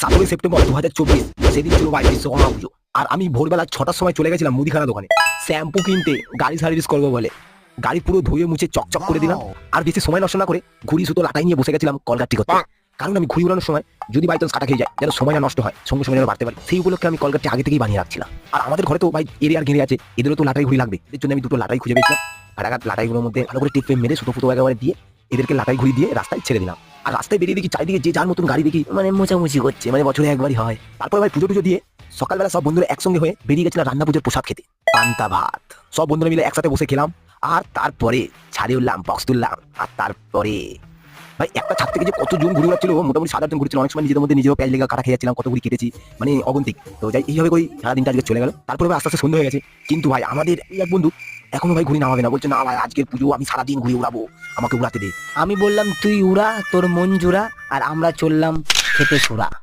17 September 2024 সেদিন ছিল ভাই বিশ্বকর্মা পুজো। আর আমি ভোরবেলা 6টার সময় চলে গেছিলাম মুদিখানা দোকানে শ্যাম্পু কিনতে, গাড়ি সার্ভিস করবো বলে। গাড়ি পুরো ধুয়ে মুছে চকচক করে দিলাম। আর বেশি সময় নষ্ট না করে ঘুড়ি সুতো লাটাই নিয়ে বসে গেছিলাম কলকাটটি করতে। কারণ আমি ঘুড়ি উড়ানোর সময় যদি বাই চান্স কাটা খেয়ে যায়, যেন সময় না নষ্ট হয়, সঙ্গে সঙ্গে যেন বাড়তে পারি, সেই উপলক্ষে আমি কলকাটটি আগে থেকেই বানিয়ে রাখছিলাম। আর আমাদের ঘরে তো ভাই এরিয়ার ঘিরে আছে, এদেরও তো লাটাই ঘুড়ি লাগবে। এর জন্য আমি দুটো লাটাই খুঁজে পেয়েছিলাম। আর লাটাইগুলোর মধ্যে ভালো করে টিপ মেরে সুতো ফুটো একেবারে দিয়ে এদেরকে লাটাই ঘুড়ি দিয়ে রাস্তায় ছেড়ে দিলাম। আর রাস্তায় বেরিয়ে দেখি চারিদিকে যে যার মতন গাড়ি দেখি মানে মোচামুচি করছে, মানে বছরে একবারই হয়। তারপর ভাই পুজো টুজো দিয়ে সকালবেলা সব বন্ধুরা একসঙ্গে হয়ে বেরিয়ে গেছিলাম রান্না পুজোর প্রসাদ খেতে, পান্তা ভাত। সব বন্ধুরা মিলে একসাথে বসে খেলাম। আর তারপরে ছাড়ে উঠলাম, বক্স তুললাম। আর তারপরে ভাই একটা ছাদ থেকে যে কত জন ঘুরে বেড়াচ্ছিল, মোটামুটি 7-8 জন ঘুরছিল। অনেক সময় নিজেদের মধ্যে নিজেও প্যাজ লেগে কাটা খেয়ে যাচ্ছিলাম, কত ঘুরি কেটেছি, মানে অগন্তিক। তো যাই এইভাবে করে সারাদিনটা আজকে চলে গেল। তারপরে ভাই আস্তে আস্তে সন্ধ্যা হয়ে গেছে। কিন্তু ভাই আমাদের এই এক বন্ধু এখনো ভাই ঘুরি নামাবে না, বলছে না ভাই আজকের পুজো আমি সারাদিন ঘুরে উড়াবো, আমাকে উড়াতে দে। আমি বললাম তুই উড়া, তোর মন জুড়া, আর আমরা চললাম খেতে সুরা।